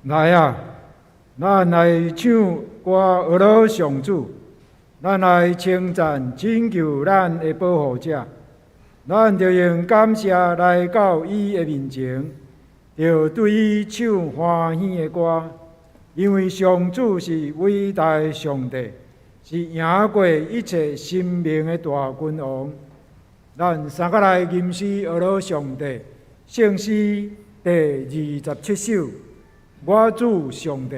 来啊，咱来唱歌俄罗上主，咱来称赞拯救咱的保护者。咱着用感谢来到伊的面前，着对伊唱欢喜的歌，因为上主是伟大的上帝，是赢过一切生命的大君王。咱三个来吟诗俄罗上帝圣诗第27首，我主上帝。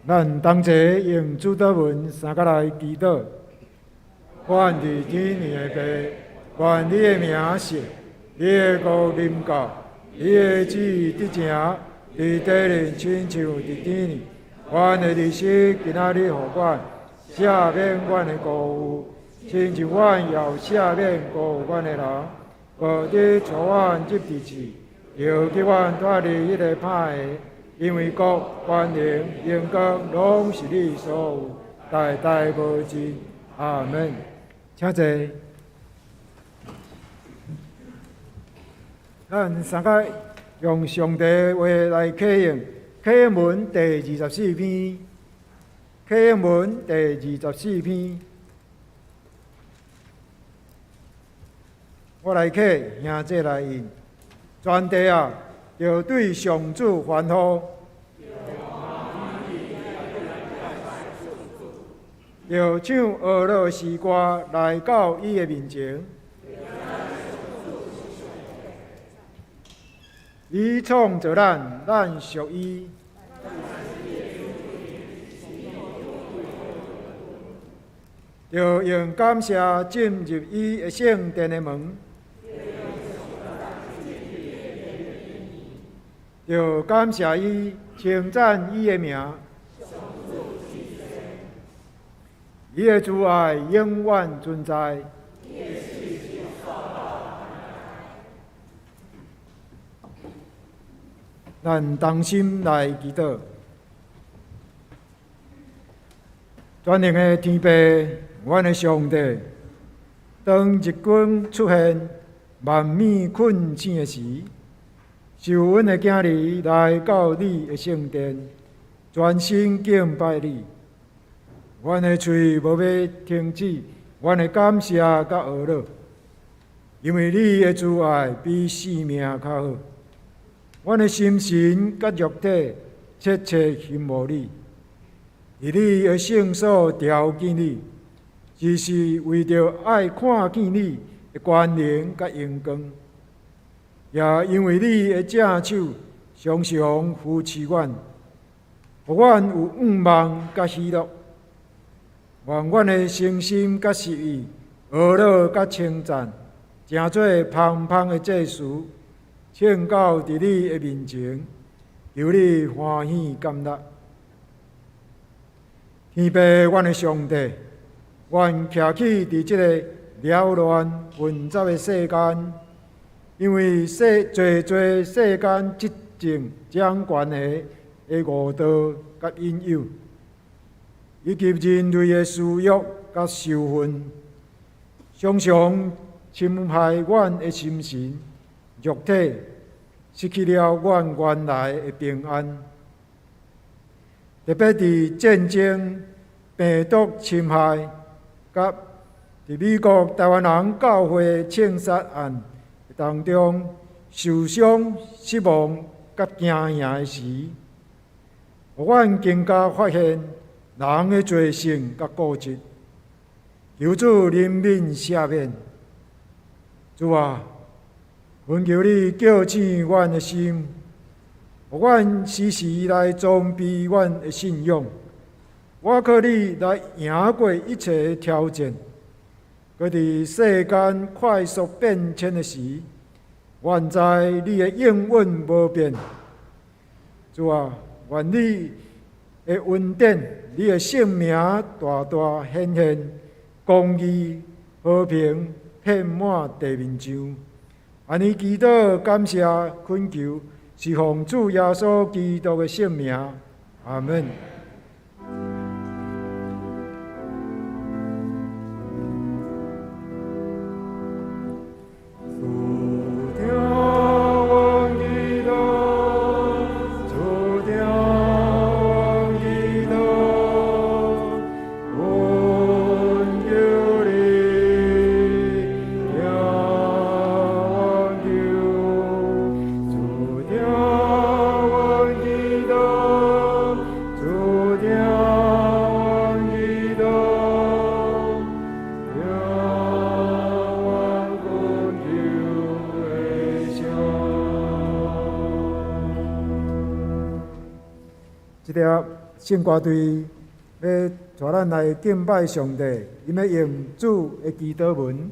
咱同齐用主祷文三个来祈祷。愿伫天年的爸，愿你的名是，你的国临到，你的旨意得成，伫地里亲像伫天里。阮的日时今仔日互阮，赦免阮的过犯，亲像阮也有赦免过阮的人。无你带阮入地狱，又叫阮脱离迄个歹的。因为国、权能、荣光，拢是你所有，代代无尽。阿门。请坐。咱三个用上帝话来启应，启应文第24篇，启应文第24篇。我来客兄弟来应，全地啊，要对上主欢呼，要唱俄罗斯歌来到伊的面前。伊创造咱，咱属伊。要用感谢进入伊的圣殿的门。要感谢伊，称赞伊的名。伊的慈爱永远存在。咱同心来祈祷。全能的天父，阮的上帝，当日光出现，万米困醒的时，受阮的囝儿来到你的圣殿，专心敬拜你。阮的嘴无要停止，阮的感谢甲学乐，因为你的慈爱比性命较好。阮的心神甲肉体切切羡慕你，以你的圣所条件你，只是为着爱看见你的关联甲荣光，也因为你的正手常常扶持阮，互阮有愿望甲喜乐。愿阮的诚心甲实意、学乐甲称赞，成做芳芳的祭词，献到伫你的面前，求你欢喜甘乐。天父，阮的上帝，阮徛起伫即个缭乱混杂的世间，因为侪世间执政掌权的误导甲引诱，以及人类的私欲甲仇恨，常常侵害阮的心神、肉体，失去了阮原来的平安。特别伫战争、病毒侵害，甲伫美国台湾人教会枪杀案当中受伤、失望甲惊吓的时，互阮更加发现人的罪性甲固执，求主怜悯赦免。主啊，恳求你叫醒阮的心，互阮时时来装备阮的信仰。我靠你来赢过一切挑战。搁伫世间快速变迁的时，愿在你的应允无变。主啊，愿你的恩典、你的圣名大大显现，公义、和平遍满地面上。安尼祈祷、感谢、恳求，是奉主耶稣基督的圣名。阿门。这条圣歌队要带咱来敬拜上帝，因要用主的祈祷文。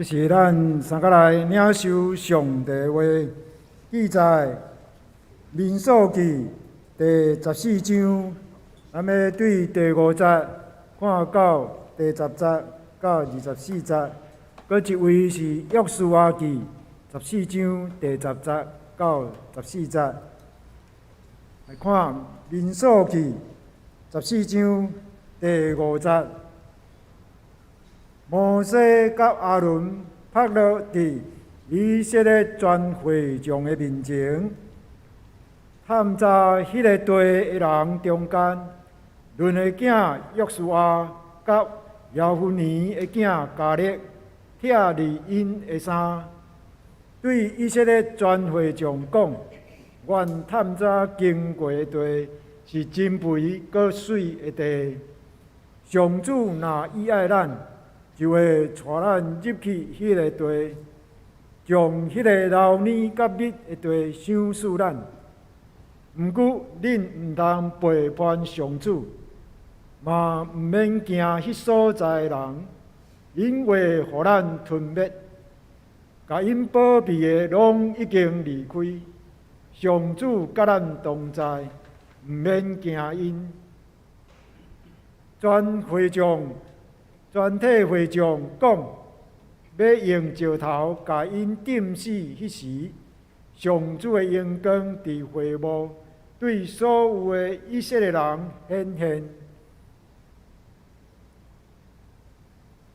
这是咱三个来领受上帝话，记载民数记第14章，咱要对第5节看到第10节到24节，佮一位是约书亚记14章第10节到14节。来看民数记14章第5节。摩西甲阿伦拍落伫以色列全会众的面前，探查迄个地的人中间，伦的囝约书亚甲亚夫尼的囝加勒拆离因的衫，对以色列全会众讲：阮探查经过的地是真肥搁水的地，上主若喜爱咱，就会带咱入去迄个地，将迄个流年甲日的地赏赐咱。毋过，恁毋通背叛上主，嘛毋免惊迄所在的人，因为互咱吞灭，甲因保庇的拢已经离开。上主甲咱同在，毋免惊因。全体会众讲，要用石头甲因钉死。迄时，上主的阳光伫会幕对所有的以色列人显现。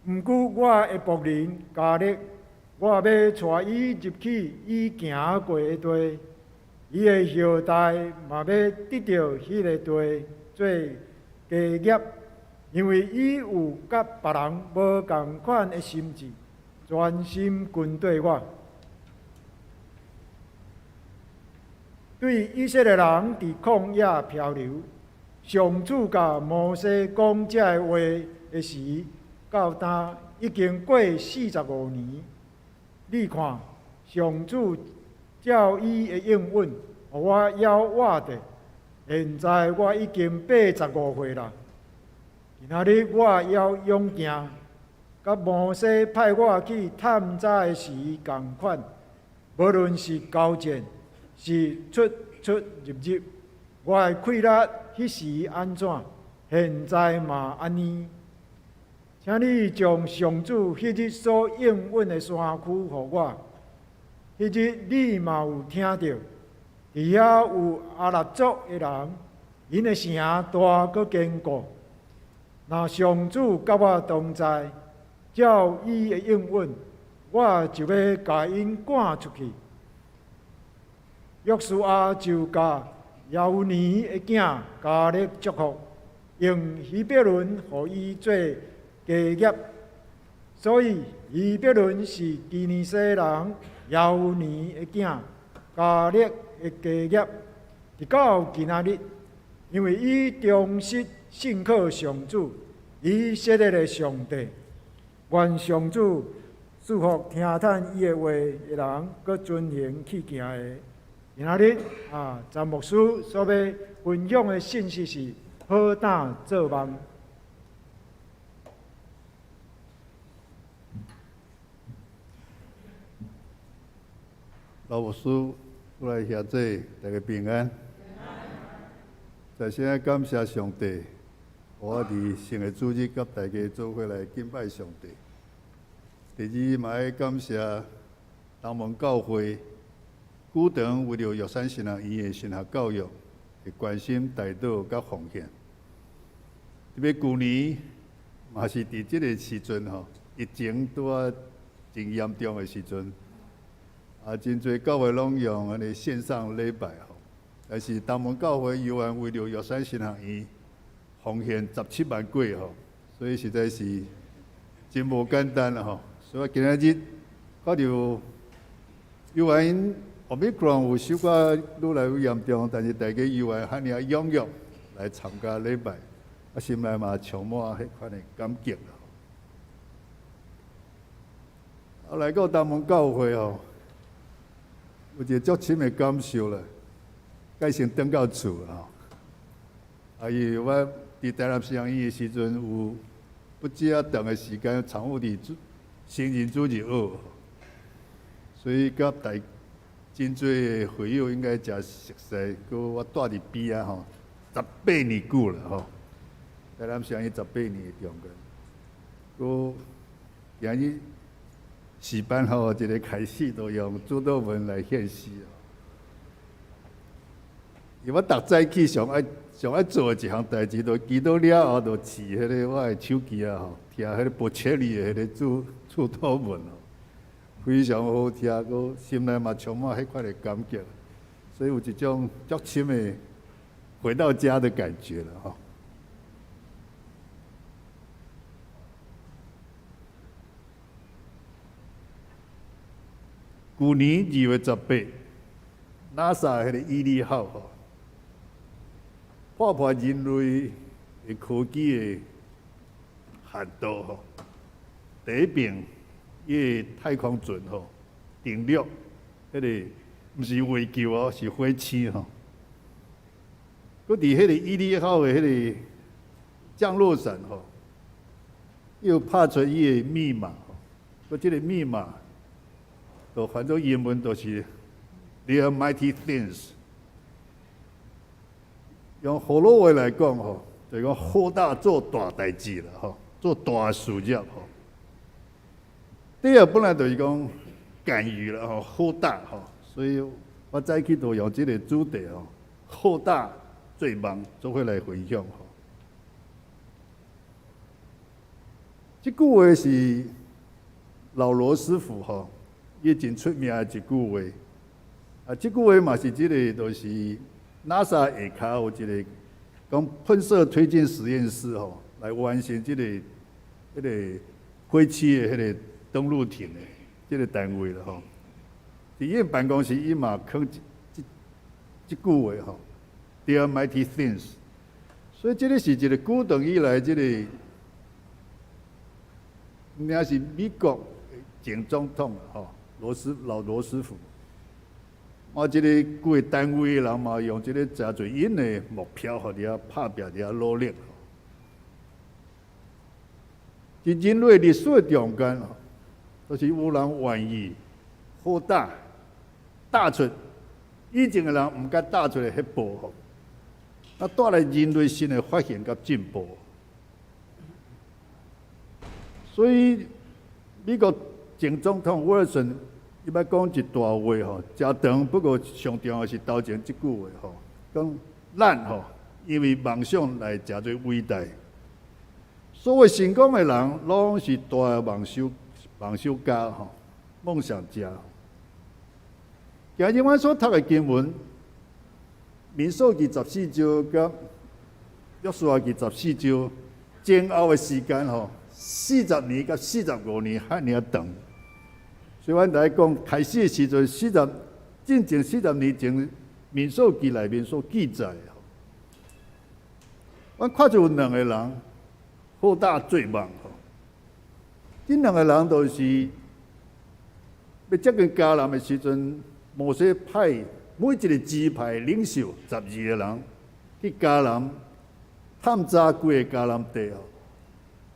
毋过我的仆人加勒，我要带伊入去伊行过的地，伊的后代嘛要得到迄个地做家业。因为伊有甲别人无共款的心志，专心跟对我。对以色列人伫旷野漂流，上主甲摩西讲这话的时，到今已经过45年。你看，上主照伊的应允，互我要活着。现在我已经85岁啦。今仔日我要勇行，甲摩西派我去探查的时共款，无论是交战，是出入，我的气力迄时安怎，现在嘛安尼。请你将上主迄日所应允的山区互我。迄日你嘛有听到，伫遐有阿拉族的人，因的城大搁坚固。若上主甲我同在，照伊的应允，我就要甲因赶出去。约书亚就甲亚乌尼的囝加勒祝福，用希伯伦互伊做家业，所以希伯伦是基尼西人亚乌尼的囝加勒的家业，直到今仔日，因为伊忠实信靠上主，以色列的上帝。愿上主祝福听叹伊的话的人，搁遵行去行的。今仔日詹牧师所要分享的信息是：好胆做梦。老牧师，我来谢罪，大家平安。在先感谢上帝，我伫圣的主日，甲大家做伙来敬拜上帝。第二，嘛要感谢东门教会古长为了玉山神学院的神学教育，会关心代祷甲奉献。特别旧年嘛是伫即个时阵吼，疫情拄啊真严重的时阵。真侪教会拢用安尼线上礼拜吼，但是东门教会犹原为了玉山神学院奉献17万几吼，所以实在是真无简单啦吼。所以今仔日看到犹原Omicron有小可愈来愈严重，但是大家犹原遐尔踊跃来参加礼拜，心内嘛充满迄款的感激啦。来到东门教会吼。有一个足深的感受啦，改成转到厝吼。因为我伫台南神学院的时阵，有不止长的时间参与伫成人主日学，所以甲真侪会友应该诚熟悉。佮我住伫边啊吼，18年久了吼，在咱相依18年的中间。佮今日时班吼，一个开始都用主导文来献诗。因为我逐早起上爱做的一项代志，就祈祷了后，就试迄个我的手机啊吼，听迄个不切里的迄个主导文吼，非常好听，佮心内嘛充满迄款的感觉，所以有一种足深的回到家的感觉了吼。去年2月18 ，NASA 迄个毅力号吼，破坏人类的科技的限度吼。第一遍，伊个太空船吼，登陆迄个毋是月球哦，是火星吼。佮伫迄个毅力号的迄个降落伞吼，又拍出伊的密码吼，佮即个密码。就反正英文就是 "There mighty things"， 用葫芦话来讲吼，就讲好大做大代志啦吼，做大事业吼。第二本来就是讲干预啦吼，好大吼，所以我早起就用这个主题吼，好大最忙做伙来分享吼。这句话是老罗斯福吼。伊真出名的一句话，啊，这句话嘛是即个，就是 NASA 下骹有一个讲喷射推进实验室吼，来完成即个迄个火星的迄个登陆艇的即个单位了吼。伫伊办公室，伊嘛放即句话吼 ，There mighty things。所以即个是一个久长以来即个，应该是美国前总统吼。老罗斯福，我即个几个单位的人嘛，用即个诚侪因的目标，互你啊拍拼，你啊努力。伫人类历史的中间，就是有人愿意好打出以前的人毋敢打出的迄步吼，啊带来人类新的发现甲进步。所以美国前总统威尔森，伊捌讲一段话吼，真长，不过上重要是头前即句话吼，讲咱吼，因为梦想来诚侪伟大，所谓成功的人，拢是大梦想家吼，梦想家。今日阮所读的经文，民数记14章甲约书亚记14章前后的时间吼，40年甲45年遐尔长。所以，阮来讲开始的时阵正前40年前，民数记内面所记载的，阮看就有两个人好大最忙吼。这两个人就是要接近迦南的时阵，摩西派每一个支派领袖12个人去迦南探查规个迦南地吼。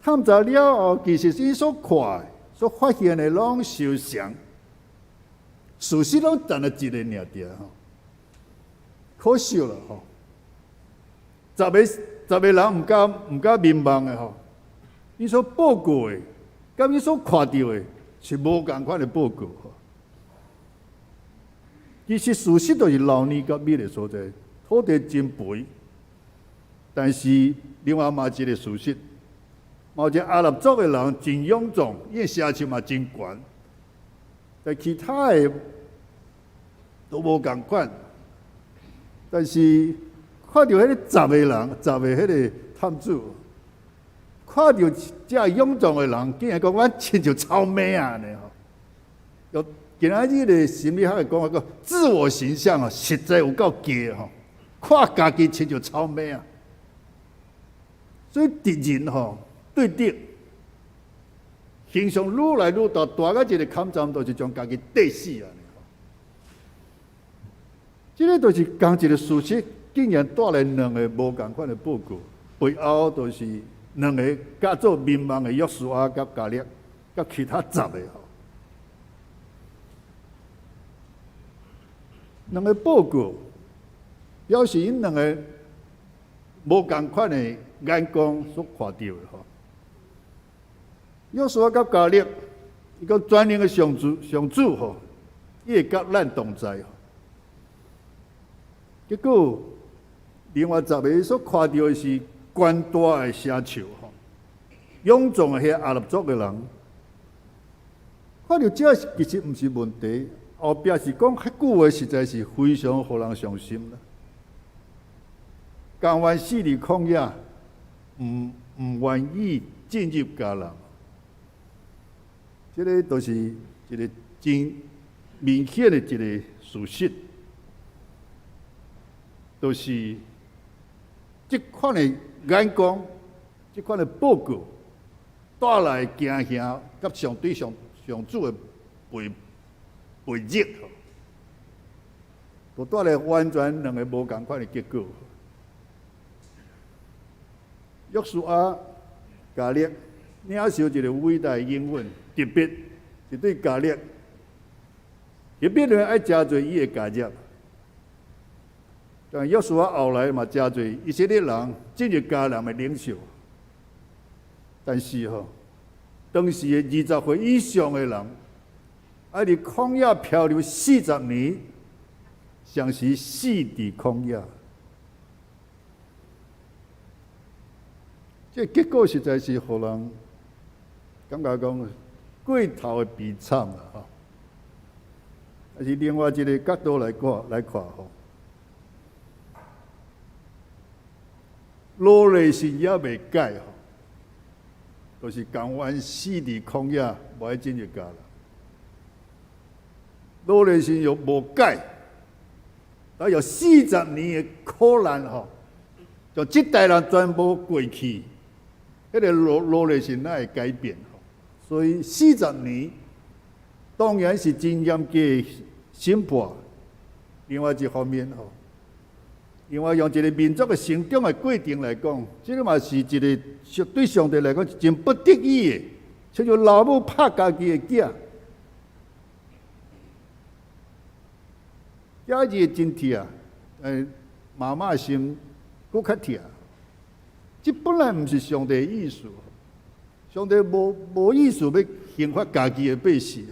探查了后，其实伊所看的。所发现的拢相像，事实拢单了一个尔吼，可惜了吼。十个人毋敢面望的吼，伊所报告的，甲伊所看到的是无共款的报告吼。其实事实就是老年甲美的所在，土地真肥，但是另外嘛一个事实。某一阿拉伯族的人真勇壮，伊的城市嘛真悬，但其他的都无共款。但是看到迄个10个人，10个迄个探子，看到这勇壮的人，竟然讲我亲像草莓啊呢吼！有今仔日的心理学的讲法，讲自我形象啊，实在有够假吼，看家己亲像草莓啊。所以敌人吼。对敌，形象愈来愈大，大到一个坎站，就是将家己跌死啊！这个就是同一个事实，竟然带来两个无共款的报告，背后就是两个加做民望的约书亚甲迦勒，甲其他10个吼，两个报告表示因两个无共款的眼光所看到的吼。约书亚甲迦勒，伊个全能的上主吼，伊会甲咱同在吼。结果另外10个所看到的是宽大的城墙吼，勇壮的遐阿拉族的人，看到这其实毋是问题，后壁是讲遐句话实在是非常互人伤心啦。甘愿死伫旷野，毋愿意进入迦南，这个都是一个真明显的一个事实，都是这款的眼光、这款的报告带来惊吓，甲上帝上主的背逆，都带来完全两个无共款的结果。约书亚、迦勒领受一个伟大的应允，特别是对迦勒，特别呢爱加侪伊的家业。但约书亚后来嘛加侪以色列人进入迦南的领袖，但是吼，当时的20岁以上的人，爱伫旷野漂流40年，像是死伫旷野。这结果实在是互人感觉讲过头的悲惨啦吼。但是另外一个角度来看吼，努力心也未改吼，都是甘愿死伫旷野，无爱进入迦南。努力心又无改，还有40年的苦难吼，就这代人全部过去。迄个努力心哪会改变吼？所以40年当然是真严格的审判。另外一方面吼，另外用一个民族的成长的过程来讲，这个嘛是一个对上帝来讲是真不得已的，像像老母拍家己的囝，囝子真疼，妈妈的心搁较疼。这本来毋是上帝的意思，上帝无意思要刑罚家己的百姓，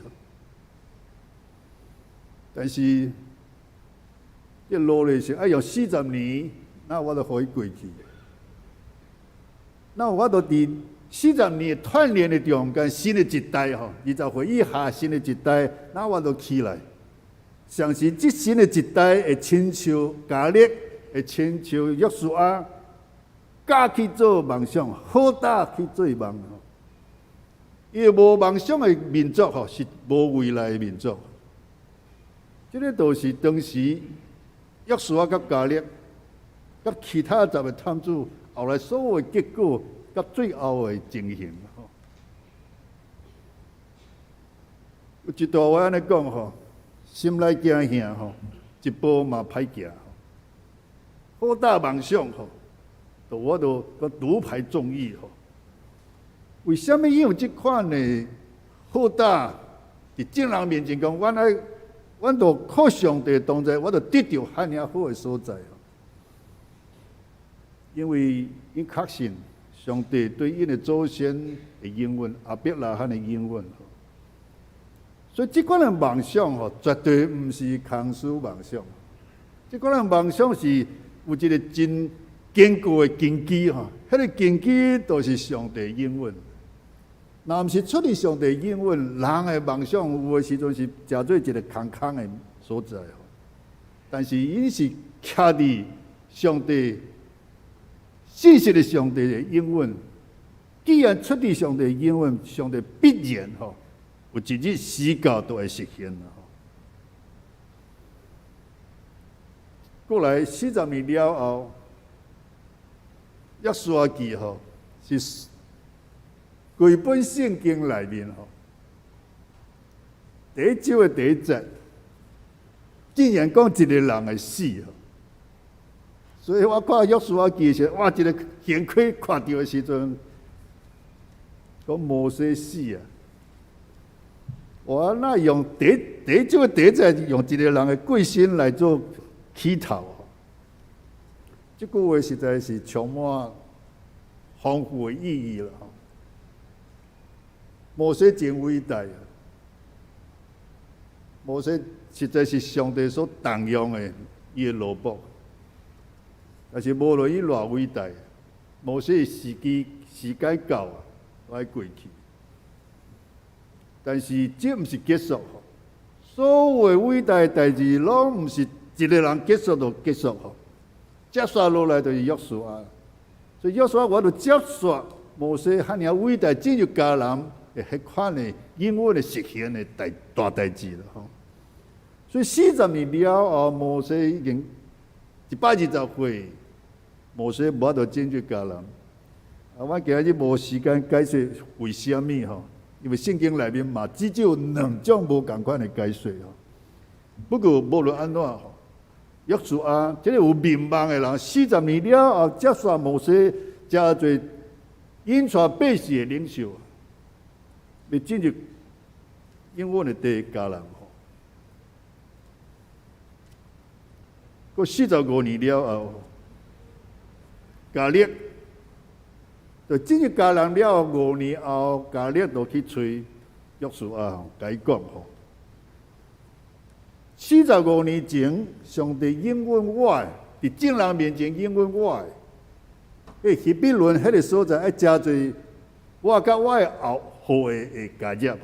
但是这努力是要用40年，那我就可以过去。那我就伫40年锻炼的中间，新的一代吼，20岁以下新的一代，那我就起来。相信这新的一代会亲像迦勒，会亲像约书亚。家去做梦想，好大去做梦吼。因为无梦想的民族吼，是无未来的民族。这个都是当时约书亚甲迦勒，甲其他10个探子后来所有的结果，甲最后的情形吼。有一段话安尼讲吼，心内惊吓吼，一步嘛歹行。好大梦想吼。我都个独排众议吼，为什么有这款的好大伫众人面前讲，阮都靠上帝同在，我就得到遐尔好的所在。因为因确信上帝对因的祖先的应允，亚伯拉罕的应允，所以这款的梦想吼，绝对毋是空虚梦想。这款的梦想是有一个真坚固的根基吼，迄个根基都是上帝应允。若毋是出于上帝应允，人的梦想有的时阵是诚做一个空空的所在吼。但是因是徛伫上帝信实的上帝的应允，既然出于上帝的应允，上帝必然吼有一日时到都会实现啦吼。过来40年了后。约书亚记吼是规本圣经内面吼第一章的第一节，竟然讲一个人会死吼。所以我看约书亚记时，哇，一个掀开看到的时阵，讲摩西死啊，我那用第一种第一在用一个人的贵心来做起头，这句话实在是充满丰富的意义了。摩西真伟大啊！摩西实在是上帝所动用的伊的罗卜，但是无论伊偌伟大，摩西时间到啊，爱过去。但是这毋是结束，所有伟大的代志，拢毋是一个人结束就结束。接续落来就是约书亚，所以约书亚我就接续摩西遐尔伟大进入迦南的迄款的永远的实现的大代志了。所以40年了后，摩西已经120岁，摩西无法度进入迦南。我今日无时间解释为什么吼。因为圣经内面嘛，只有2种无共款的解说吼。不过无论安怎吼，约书亚这个有名望的人，40年了后接续摩西真侪引带百姓的领袖，要进入永远的地迦南吼。过45年了后，迦勒。就进入迦南了5年后，迦勒就去找约书亚吼，甲伊讲吼，45年前，上帝应允我，伫众人面前应允我，希伯伦迄个所在爱真侪我甲我的后会家业吼，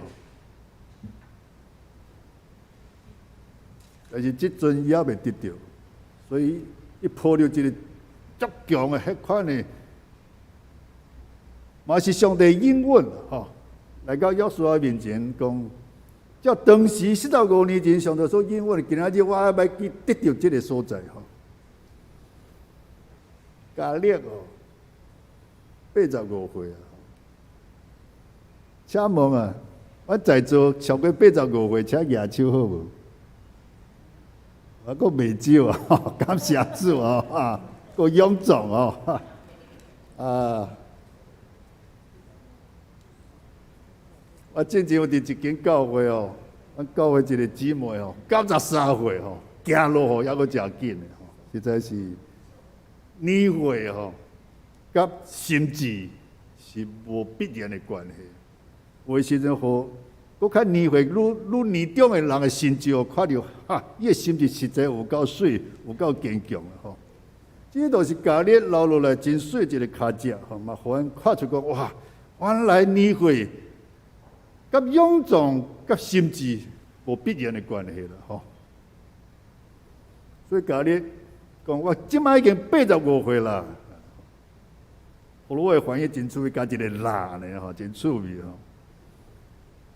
但是即阵也未得到，所以伊抱着一个足强的迄款的。嘛是上帝应允吼，来到约书亚面前讲，照当时45年前上帝所应允的，今仔日我要去得到这个所在吼。迦勒哦，85岁啊，请问啊，我在座超过85岁，请举手好无？我阁未少啊，感谢主啊，阁勇壮哦，啊。我之前有伫一间教会哦，阮教会一个姊妹哦，93岁吼，行路吼还阁真紧的吼，实在是年岁吼，甲心智是无必然的关系。有诶时阵吼，搁较年岁愈年长的人的心智哦，看着伊的心智实在有够水，有够坚强的吼。这都是家里留落来真水一个脚趾吼，嘛，互阮看出讲哇，原来年岁。甲勇壮、甲心智无必然的关系啦，吼。所以家里讲，我即摆已经85岁啦。葫芦的翻译真趣味，加一个辣呢，吼，真趣味吼。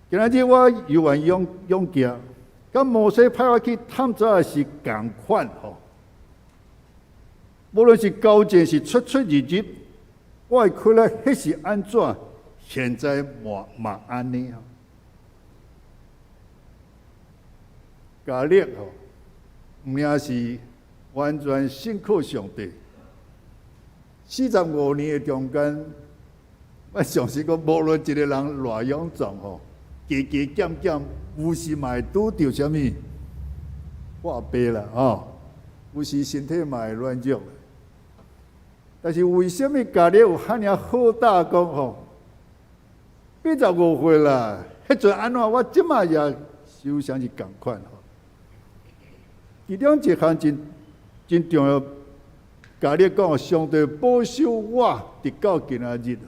今仔日我游完勇行，甲摩西派我去探查的是共款吼。无论是交战是出入入，我会看来迄是安怎？现在嘛安尼吼，迦勒吼，毋也是完全信靠上帝。45年的中间，我相信讲，无论一个人偌勇壮吼，加减减，有时嘛会拄着啥物破病啦吼，有时身体嘛会软弱。但是为什么迦勒有遐尔好大讲吼？85岁啦，迄阵安怎？我即马也受伤是共款吼。其中一项真重要，迦勒讲上帝保守我直到今仔日吼。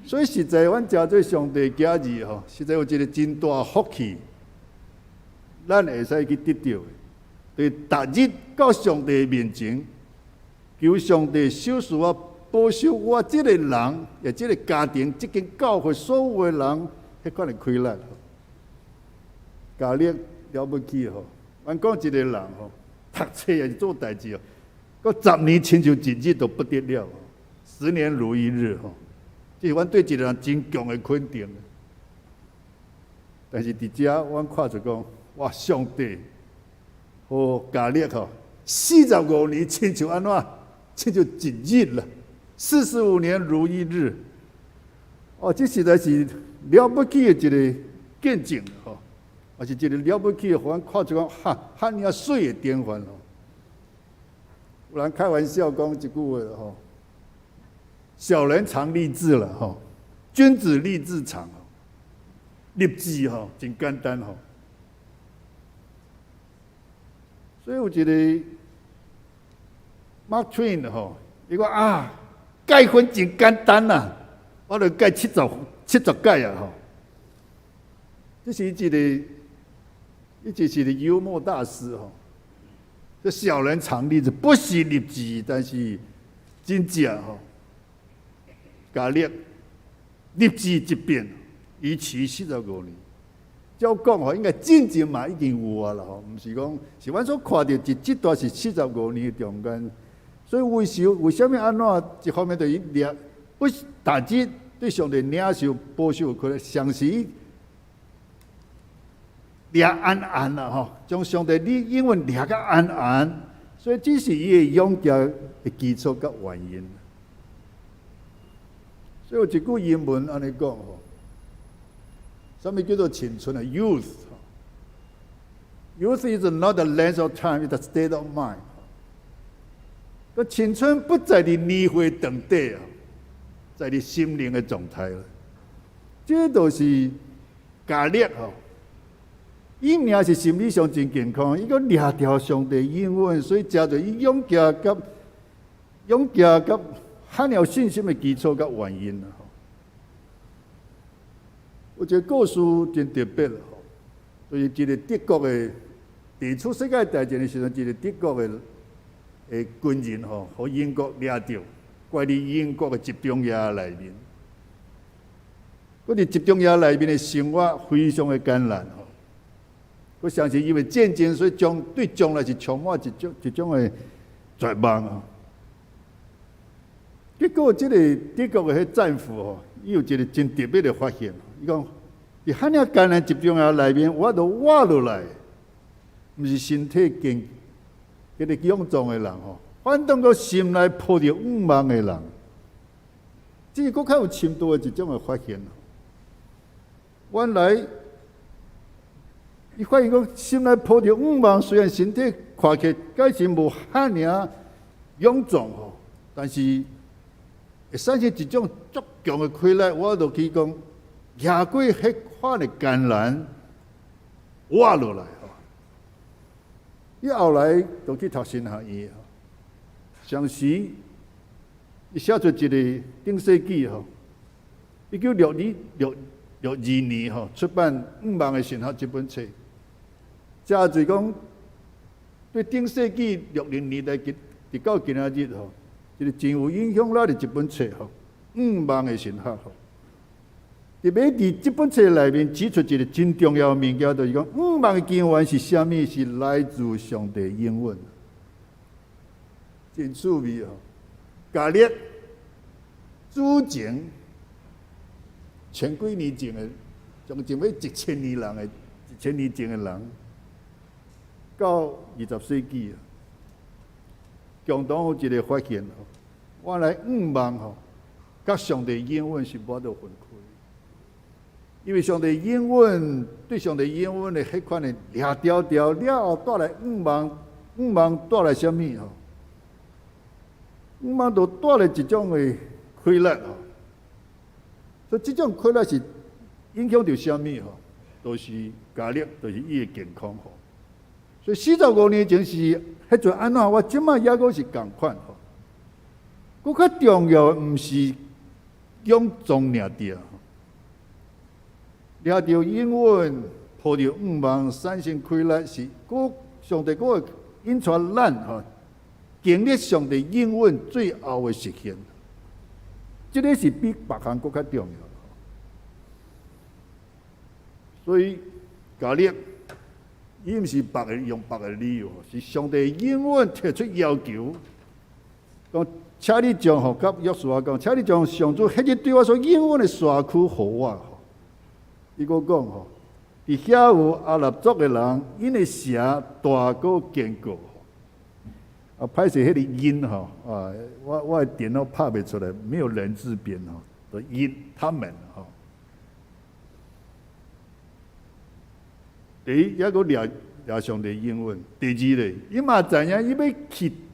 所以实在，阮诚做上帝家己吼，实在有一个真大福气，咱会使去得到的，就是逐日到上帝面前，求上帝小事我。保守我这个人，也这个家庭，这间教会所有的人，迄款的快乐。迦勒了不起吼！阮讲一个人吼，读册也是做代志哦，个10年亲像一日都不得了，10年如一日吼。这是阮对一个人真强的肯定。但是伫遮，阮看出讲，哇，上帝和迦勒吼，45年亲像安怎？亲像一日啦。45年如一日，哦，这实在是了不起的见证吼，也是一个了不起的，互咱看出讲哈，汉尔水的典范吼。有人开玩笑讲一句话吼，小人常立志了吼，君子立志长。立志吼真简单吼，所以有一个 Mark Twain 吼，伊讲啊，结婚真简单呐，我著结70届啊吼。这是一个，一直是一个幽默大师吼。这小人常立志，不是立志，但是真正吼，家立志一变。逾期45年，照讲吼，应该进前嘛已经有啊啦吼，毋是讲是阮所看到这段是45年的中间，所以为什么安怎一方面对伊掠不打击对上帝领受保守可能相信掠安安啦吼，将上帝英文掠个安安，所以这是伊的勇气的基础甲原因。所以有一句英文安尼讲吼。什么叫做青春啊 ？Youth， Youth is not a length of time, it's a state of mind。个青春不在你年岁长短啊，在你心灵的状态了。这都是家力吼。伊命是心理上真健康，伊个掠条上帝应允，所以加着伊勇气甲很有信心的基础甲原因啦。有一个故事真特别吼，就是一个德国的第一次世界大战的时候，一个德国的军人吼，互英国掠着，关伫英国的集中营内面。嗰伫集中营内面的生活非常的艰难吼。我相信因为战争，所以对将来是充满一种的绝望啊。结果，这个德国的战俘吼，伊有一个真特别的发现。伊讲，伫遐尔艰难集中营内面，我都活落来，毋是身体健，迄个勇壮的人吼，反倒个心内抱着愿望的人，这是搁较有深度的一种的发现。原来，伊发现讲心内抱着愿望，虽然身体看起改是无遐尔勇壮吼，但是会产生一种足强的快乐，我就去讲。捱過迄款的艱難，活落來吼。伊後來就去讀神學院，上時伊寫出一個頂世紀吼，1962年吼出版《願望的神學》這本冊，正就是講對頂世紀60年代直到今仔日吼，一個真有影響力的一本冊吼，《願望的神學》吼。特別佇這本冊內面指出一個真重要的物件，就是講願望的根源是啥物？是來自上帝應允，真趣味哦！家力主前千幾年前的，將近要1000年人的1000年前的人，到20世紀啊，共同有一個發現哦，原來願望吼，甲上帝應允是無得分開。因為上帝應允對上帝應允的迄款的掠條條了後，帶來願望帶來啥物吼？願望就帶來一種的快樂吼。所以這種快樂是影響到啥物吼？都是家力，都是伊的健康吼。所以45年前是迄陣安怎？我即馬抑閣是共款吼。佫較重要的毋是勇壯掠着。掠着應允，抱着願望，產生快樂是，上帝會引出咱吼，經歷上帝應允最後的實現。這個是比別項更加重要。所以家力，伊毋是用別個理由，是上帝應允提出要求，講請你將吼，甲約書亞講，請你將上主迄日對我所應允的山區互我。伊個講吼，伫遐有阿拉族嘅人，因嘅城大個堅固。啊，歹勢迄個因吼，啊，我嘅電腦拍袂出來，沒有人字邊吼，就因他們吼。第一，抑个掠上帝应允；第二咧，伊嘛知影伊要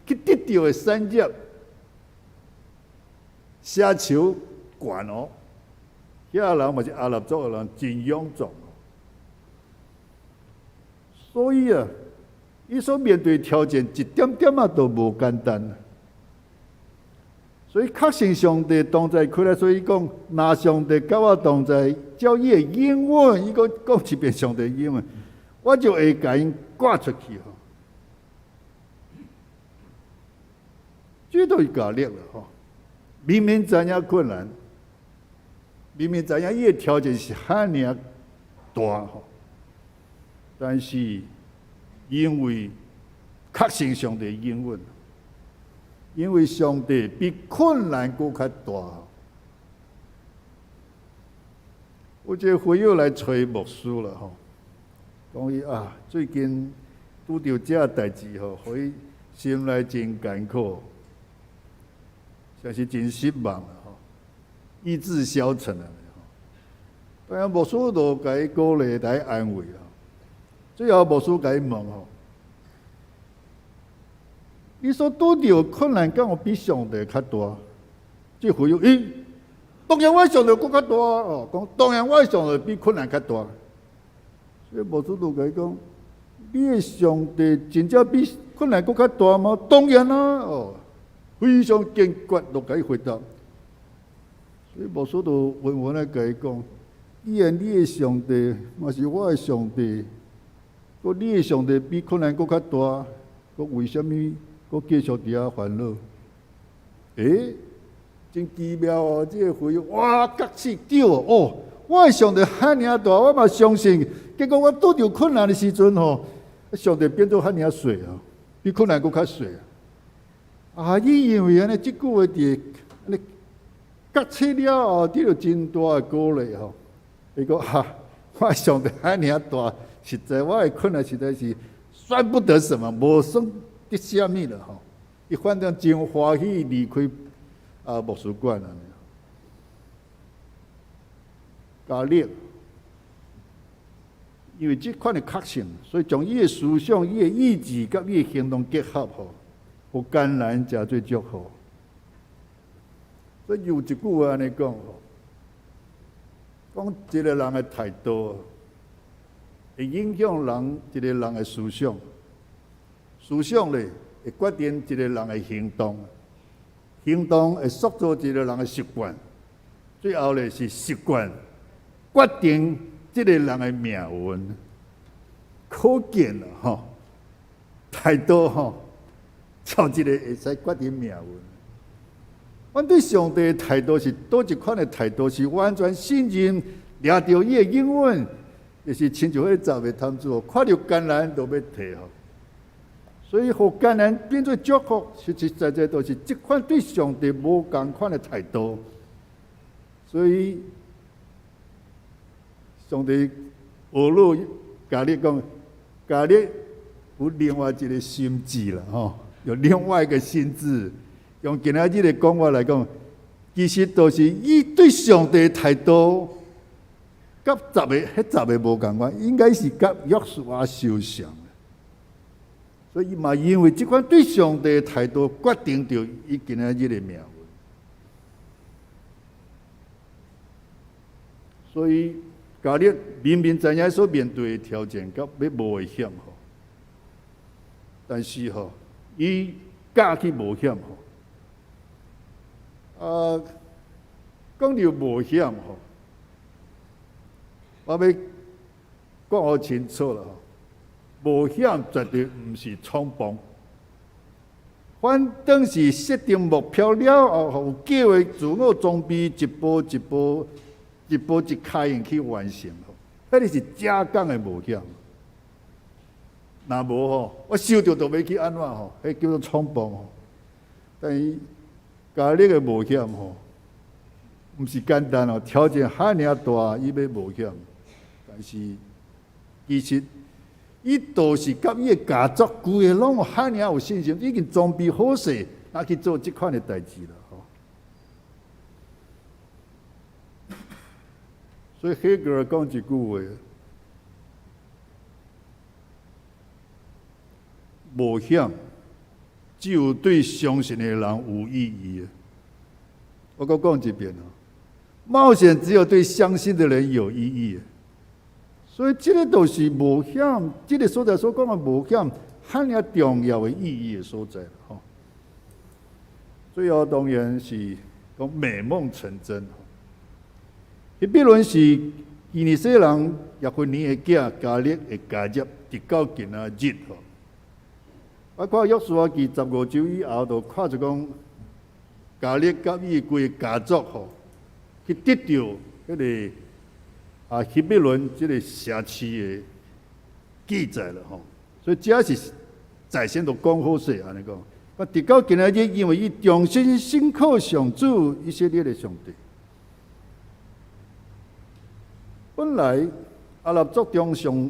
去得到的产业，奢求悬哦。遐人嘛是阿拉伯族的人，真勇壮。所以啊，伊所面对挑战一点点啊都无简单。所以确信上帝同在开来，所以讲，若上帝甲我同在，照伊的应允，伊讲一遍上帝的应允，我就会甲因挂出去吼。这都是压力了吼。明明知影困难，明明知影伊的条件是遐尔大吼，但是因为确信上帝应允。因为上帝比困难更较大。有一个朋友来找牧师了吼，讲伊啊，最近拄着这代志吼，互伊心内真艰苦，像是真失望了吼，意志消沉了吼。当然牧师就甲伊鼓励来安慰啦。最后牧师甲伊问吼。伊所拄着困难，敢有比上帝较大？即回应，当然我上帝更较大哦。讲当然我上帝比困难较大。所以牧师就甲伊讲，你的上帝真正比困难更较大吗？当然啦，哦，非常坚决就甲伊回答。所以牧师就稳稳的甲伊讲，既然你的上帝嘛是我的上帝，佮你的上帝比困难更较大，佮为什么？我继续伫遐烦恼，真奇妙哦！这个回应，哇，确实对哦。我的上帝遐尔大，我嘛相信。结果我拄着困难的时阵吼，上帝变做遐尔水啊，比困难更较水啊！伊因为安尼，即句话伫安尼确切了后，得到真大的鼓励吼。伊讲我的上帝遐尔大，实在我的困难实在是算不得什么，无算。得啥物了吼？伊反正真欢喜离开牧师馆啊，加力，因为即款的确信，所以将伊的思想、伊的意志甲伊的行动结合吼，互艰难诚最祝福。所以有一句话安尼讲吼，讲一个人的态度会影响人一个人的思想。思想咧会决定一个人的行动，行动会塑造一个人的习惯，最后咧是习惯决定这个人的命运。可见啦吼，态度吼，照一个会使决定命运。阮对上帝的态度是倒一款的态度？是完全信任，掠到伊的应允，就是亲像迄十个探子，看到艰难都要摕吼。所以，互艰难变做祝福，实实在在都是这款对上帝无共款的态度。所以，上帝学路教你讲，教你有另外一个心智啦，吼，有另外一个心智。用今仔日的讲话来讲，其实都是伊对上帝的态度，甲十个无共款，应该是甲约书亚相像。所以嘛，因为这款对上帝的态度，决定着伊今仔日的命运。所以，教你明明知影所面对的挑战，甲要冒的险吼，但是吼，伊敢去冒险吼。讲到冒险吼，我要讲好清楚了吼。冒险绝对毋是冲动，反正是设定目标了后，有计划自我装备，一步一步一脚印去完成。迄个是正港的冒险。若无吼，我想着就要去安怎吼，迄叫做冲动吼。但是家己的冒险吼，毋是简单哦，条件遐尔大，伊要冒险，但是其实。伊都是甲伊的家族规个拢有遐尔有信心，已经装备好势，拿去做即款的代志了吼。所以黑格尔讲一句话，冒险只有对相信的人有意义的。我再讲一遍哦，冒险只有对相信的人有意义的。所以，这个都是冒险，这个所在所讲的冒险，很重要的意义的所在吼。最后当然是讲美梦成真。迄必论是以色列人约翰尼的囝加勒的家业，直到今仔日吼。我看约书亚记15章以后，就看就讲加勒甲伊规个家族吼，去得到迄个希伯伦这个城市的记载了吼。所以这是在先都讲好势安尼讲。啊，直到今仔日，因为伊重新信靠上主以色列的上帝。本来阿拉伯族中上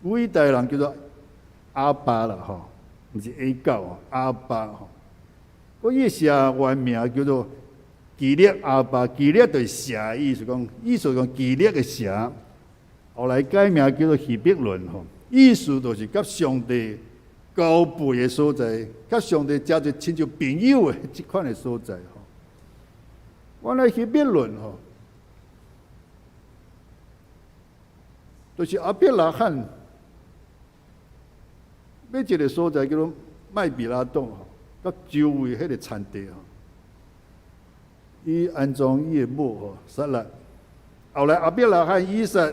伟大的人叫做阿巴啦吼，毋是 A 教哦，阿巴吼。嗰伊社原名叫做基列阿巴，基列就是社，意思讲基列的社，后来改名叫做希伯伦吼，意思就是甲上帝交配的所在，甲上帝真侪亲像朋友的即款的所在吼。原来希伯伦吼。就是阿伯拉罕要一个所在叫做麦比拉洞吼，甲周围迄个产地吼，伊安装伊的母吼撒拉，后来阿伯拉罕、以撒、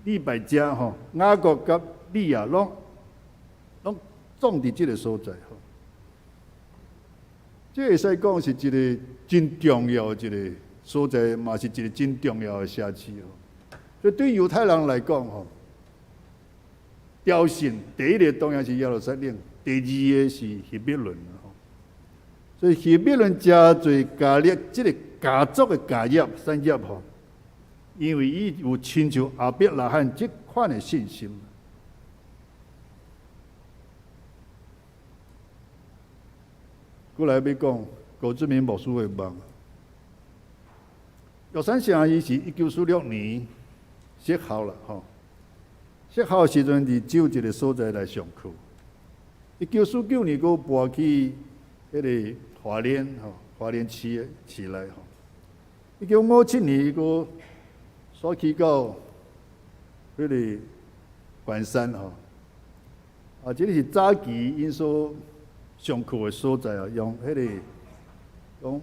利百加吼、雅各甲利亚拢种伫即个所在吼。这会使讲是一个真重要的一个所在，嘛是一个真重要的社区吼。所以对犹太人来讲，吼，挑选第一个当然是耶路撒冷，第二个是希伯伦吼。所以希伯伦真侪加列这个家族的家业产业吼，因为伊有亲像阿伯拉罕这款的信心。过来要讲高志明牧师的梦。玉山城伊是1946年。设校啦，吼！设校时阵伫州一个所在来上课。1949年，佫搬去迄个花莲，吼，花莲市内，吼。1957年，佫徙去到迄个关山，吼。这个是早期因所上课的所在啊，用迄个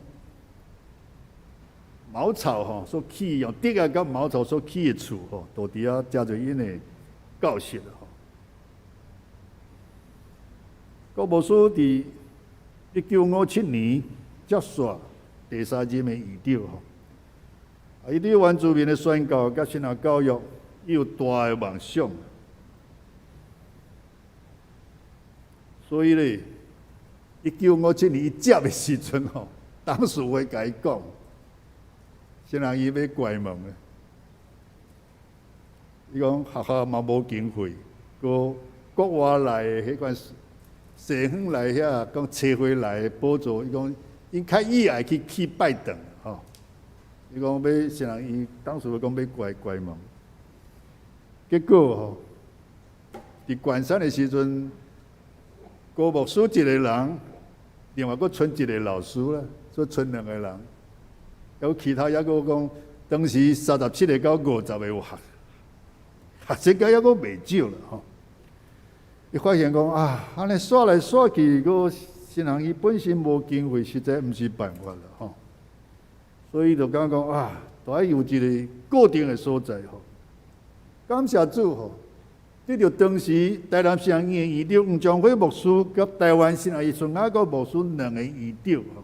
茅草吼所起，用竹啊甲茅草所起的厝吼，都伫遐加侪因的教室吼。高牧师伫1957年接续第3任的议长吼，伊对原住民的宣教甲信仰教育，伊有大的梦想，所以咧，1957年伊接的时阵吼，当时我甲伊讲。先人伊要怪问诶，伊讲学校嘛无经费，个国外来诶迄款西方来遐讲车回来诶补助，伊讲因较意爱去拜堂吼。伊讲要先人伊当时讲要怪问，结果吼，伫关山诶时阵，高牧师一个人，另外佫剩一个老师啦，所以剩2个人。有其他抑佫讲，当时37个到50个有学生家抑佫袂少啦吼。伊发现讲啊，安尼刷来刷去，个新人伊本身无经费，实在毋是办法啦吼。所以就讲啊，都爱有一个固定的所在吼。感谢主吼，得着当时台南市院议长黄章辉牧师甲台湾新艺孙雅各牧师2个议长吼。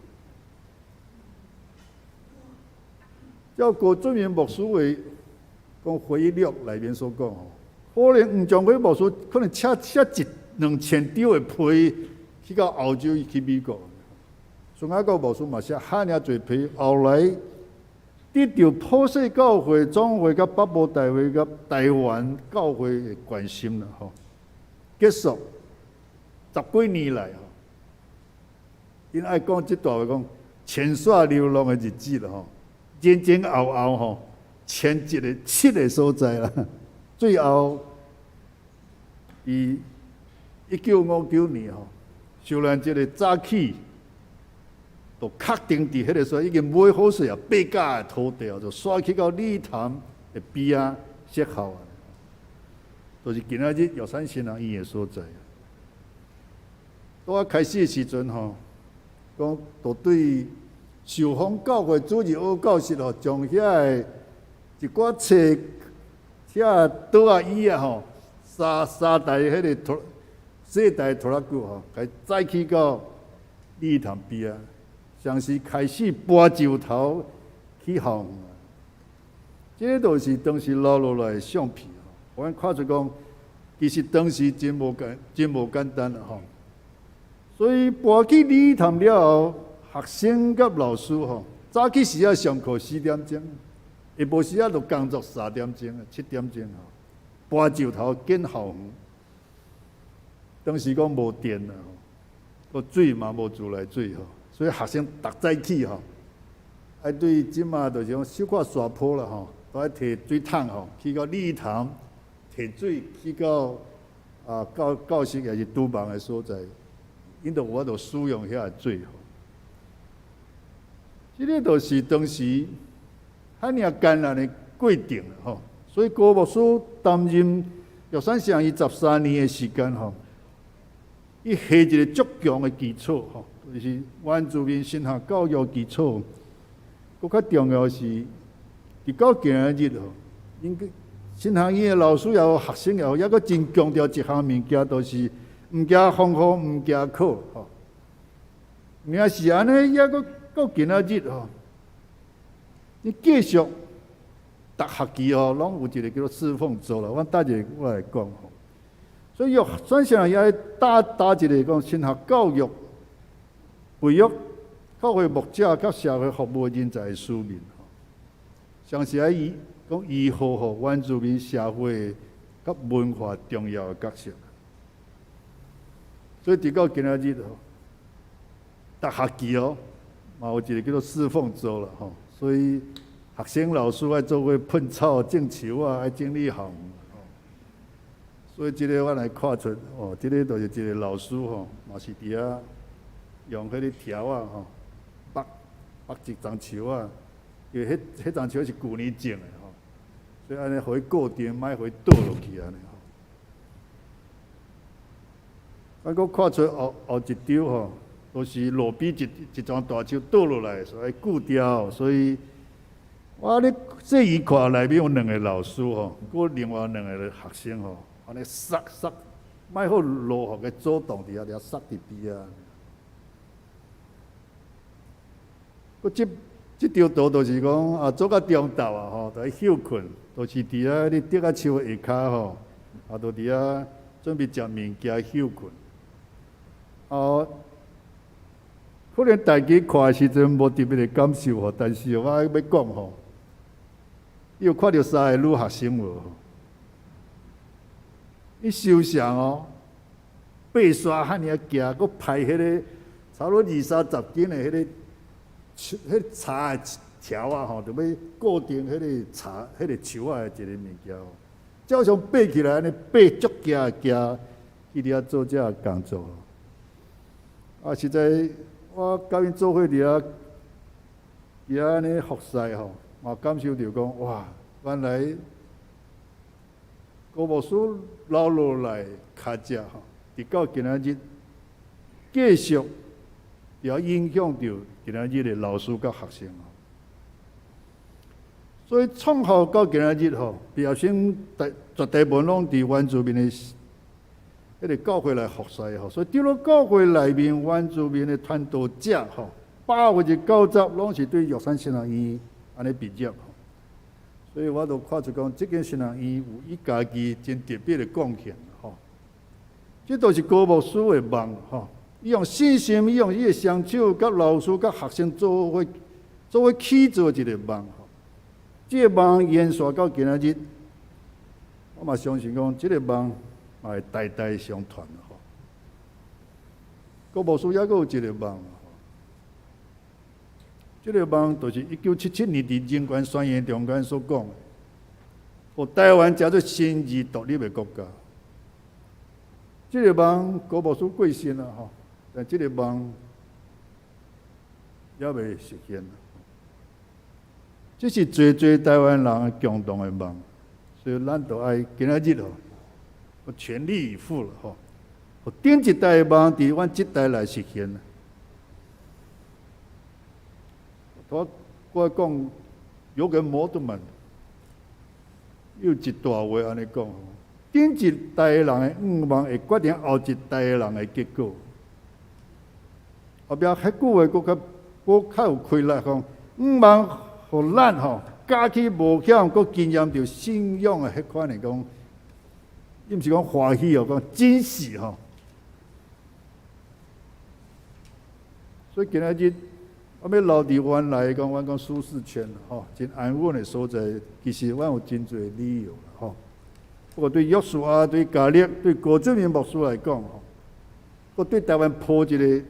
照高俊明牧师的讲回忆录内面所讲吼，可能黄章辉牧师可能车1-2000张的批去到欧洲去美国，孙雅各牧师嘛写遐尔侪批，后来得到普世教会、总会、甲北部大会、甲台湾教会的关心啦吼。结束10几年来吼，因爱讲即段话讲前线流浪的日子啦吼。前后后吼，迁一个7个所在啦，最后伊1959年修咱即个早起，就确定伫迄个时候已经买好势8甲的土地就刷去到礼堂的边啊设校啊，就是今仔日药山新人医院所在。拄开始的时阵讲就对受访教会主任学教室将遐个一寡册遐倒啊椅啊三台迄个4台拖拉机甲载去到礼堂边啊，像是开始搬石头去校园。这个就是当时留落来的相片互咱看出讲，其实当时真无简单所以搬去礼堂了后，学生甲老师早起时啊上课4点钟，下晡时啊就工作3点钟、7点钟搬石头建校园。当时讲无电啊，个水嘛无自来水所以学生逐早起爱对即马就是讲小可沙坡啦都爱摕水桶去到礼堂摕水去到教室也是厨房的所在，因着我就使用遐个水即个就是当时遐尔艰难的过程所以高牧师担任药山上伊13年的时间伊下一个足强的基础就是原住民神学教育基础。佫较重要是，伫到今仔日应该神学院的老师也好，学生也好，抑佫真强调一项物件，就是毋惊风雨，毋惊考命是安尼，抑佫到今仔日你继续逐学期拢有一个叫做侍奉组啦。我等下我来讲所以选上也要打一个讲神学教育培育教会牧者甲社会服务人才的使命像是讲依护原住民社会甲文化重要的角色。所以直到今仔日逐学期嘛有一个叫做侍奉组啦所以学生老师爱做伙喷草、种树爱整理校园所以这个我来看出这个就是一个老师嘛是伫遐用迄个条绑一丛树因为迄丛树是旧年种的所以安尼互伊固定，莫互伊倒落去安尼啊，佫看出后一张都是路边一桩大树倒落来，所以固掉，所以我咧细语看内面有2个老师佫另外2个学生安尼塞，莫互落互佮阻挡伫遐塞伫边啊。佫即条道就是讲做到中昼就休困，就是伫遐你竹仔树下骹就伫遐准备食物件休困。可能大家看的时阵无特别的感受但是我要讲伊有看到3个女学生无？伊受伤爬山遐尔行，佫排迄个差不多20-30斤的迄柴的条就要固定迄个柴、迄个树的一个物件照常爬起来，安尼爬足行去遐做这工作实在我甲因做伙伫遐安尼服侍嘛感受到讲哇，原来高牧师留落来脚迹直到今仔日，继续也影响到今仔日的老师甲学生所以创校到今仔日毕业生绝大部分拢伫原住民的迄个教会来服侍所以伫了教会内面原住民的传道者80%-90%拢是对药山神学院安尼毕业所以我就看出讲，这间神学院有伊家己真特别的贡献这都是高牧师的梦伊用信心，伊用伊的双手，甲老师、甲学生做伙起做一个梦这个梦延续到今仔日，我嘛相信讲，这个梦嘛会代代相传高牧师还佫有一个梦这个梦就是1977年伫人权宣言中间所讲的，互台湾叫做新义独立的国家。这个梦郭牧师过身了吼，但这个梦也未实现。这是最台湾人共同的梦，所以咱都爱今仔日吼，我全力以赴了吼，互顶一代的梦伫阮这代来实现。我讲有个矛盾嘛，有一段话安尼讲吼，顶一代人的愿望会决定后一代人的结果。后壁迄句话佫较有规律讲，愿望互咱吼加去冒险，佫经验着信仰的迄款的讲，伊毋是讲欢喜哦，讲惊喜吼。所以今仔日我要留伫原来讲，阮讲舒适圈吼，真安稳的所在，其实阮有真侪理由吼。不过对约书亚、对迦勒、对郭俊明牧师来讲吼，佮对台湾抱一个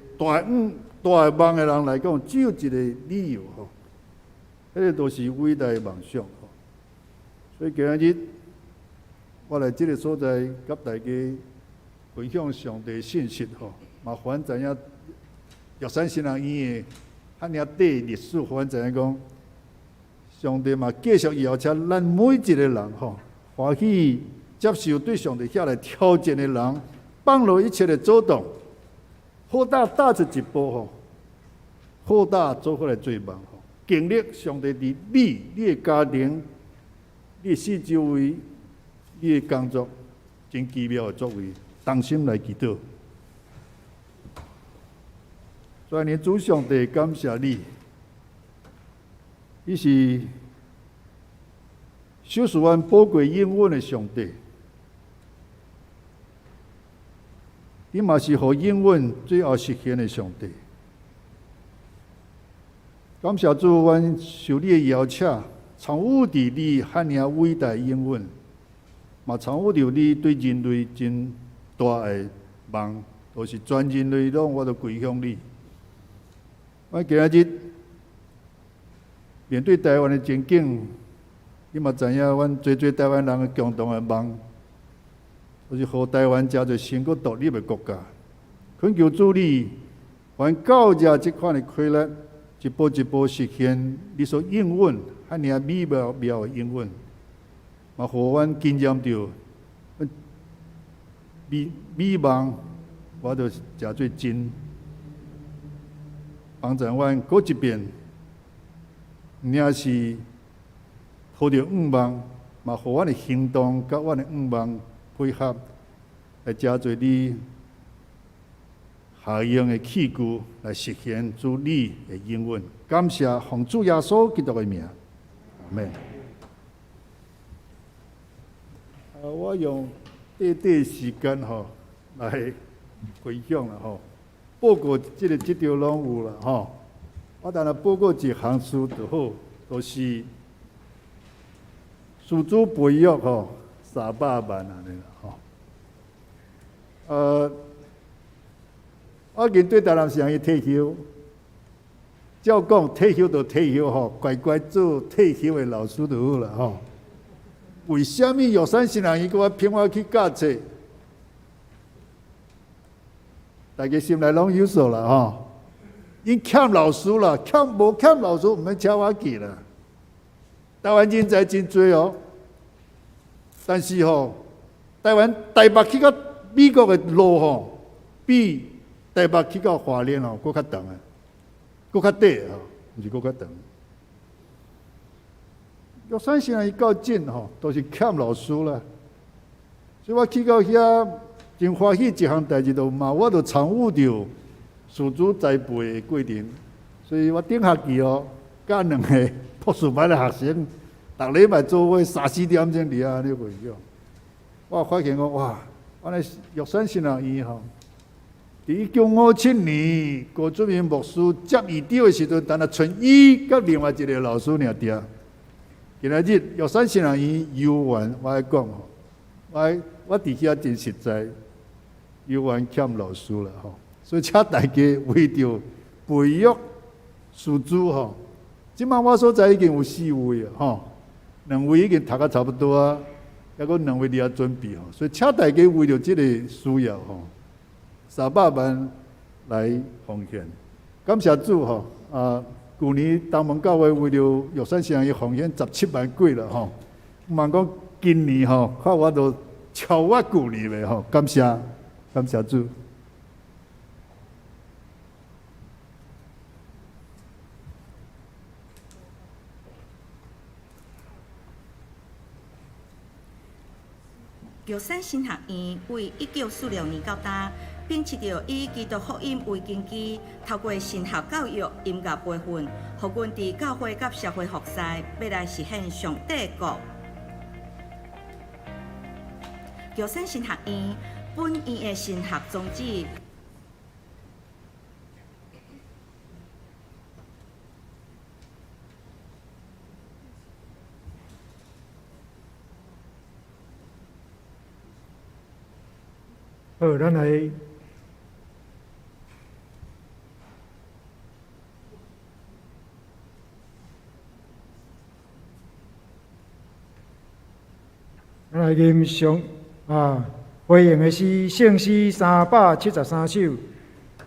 大梦的人来讲，只有一个理由吼，迄个都是伟大的梦想吼。所以今仔日我来这个所在，甲大家分享上帝信息吼，麻烦知影玉山新人院的。遐尔短历史，互阮知影讲，上帝嘛继续邀请咱每一个人吼，欢喜接受对上帝遐来挑战的人，放落一切的阻挡，好大踏出一步吼，好大做伙来做梦吼，经历上帝伫你的家庭、你的四周围、你的工作真奇妙的作为，同心来祈祷。所以，呢，主上帝感谢你，你是小使阮宝贵应允的上帝，你嘛是互应允最后实现的上帝。感谢主，阮受你的邀请，参与伫你遐尔伟大的应允，嘛参与着你对人类真大的梦，都是全人类拢我都归向你。我今仔日面对台湾的前景，你嘛知影，阮最台湾人的共同的梦，就是互台湾成做成个独立的国家。恳求主你，还教育这款的规律，一步一步实现你所应允，遐尔美妙的应允，嘛互阮经验着美梦，我着诚做真。帮助阮过一遍，也是抱着愿望，嘛，互阮的行动甲阮的愿望配合，来加做你下用的器具，来实现主你的应允。感谢奉主耶稣基督的名，阿门。我用短时间吼来分享啦吼。报告这条拢有啦吼，我当然报告一项事就好，就是事主赔约吼300万安尼啦吼。我已经对台南市伊退休，照讲退休就退休吼，乖乖做退休的老师就好啦吼。为什么玉山新人伊叫我骗我去教册？大家心内拢有数啦吼，因欠老师啦，无欠老师，毋免请我去啦。台湾人才真多哦，但是吼，台北去到美国的路吼，比台北去到花莲吼佫较长啊，佫较短吼，毋是佫较长。玉山县伊较近吼，都是欠老师啦，所以我去到遐。真欢喜一项代志，就嘛，我就参与着事主栽培的过程，所以我顶学期哦，甲2个博士班的学生，逐礼拜做伙3、4点钟伫遐咧分享。我发现讲哇，安尼玉山新人院吼，伫1957年郭俊明牧师接院长的时阵，但係剩伊甲另外一个老师尔伫。今仔日玉山新人院游玩，我爱讲吼，我伫遐真实在。有完欠老师了吼，所以请大家为着培育师资吼。即摆我所在已经有4位啊吼，2位已经读啊差不多啊，抑佫2月2准备吼，所以请大家为了即个需要吼，300万来奉献。感谢主吼，去年东门教会为了玉山城伊奉献17万几了吼，毋茫讲今年吼，看我都超越去年的吼，感谢主。玉山新学院为1946年到今，秉持着以基督福音为根基，透过神学教育、音乐培训，互阮伫教会甲社会服侍，要来实现上帝国。玉山新学院本院的神学宗旨。好，咱来吟上回应的是圣诗373首，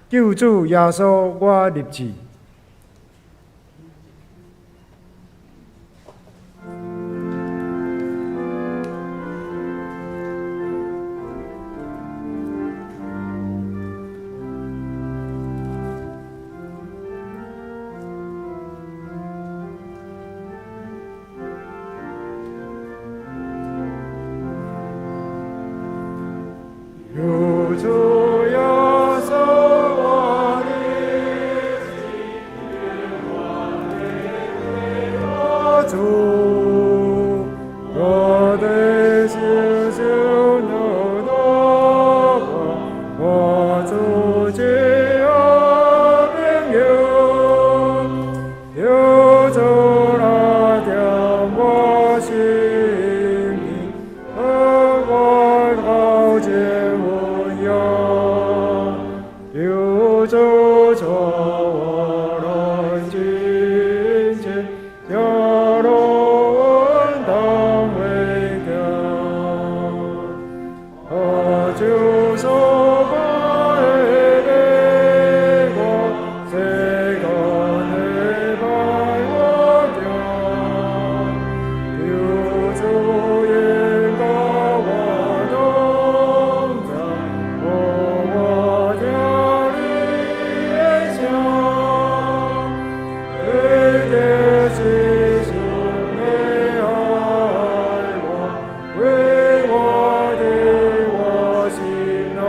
救主耶稣我立志。救主耶稣我立志，主，我的心就能多，我主只有朋友，有主来调我心灵，和我靠近。有主做我来进前，要论当为高，就说我的国，谁敢来拜我家？有主眼高我同在，我家里想，对的是兄妹爱我，为我的我心爱。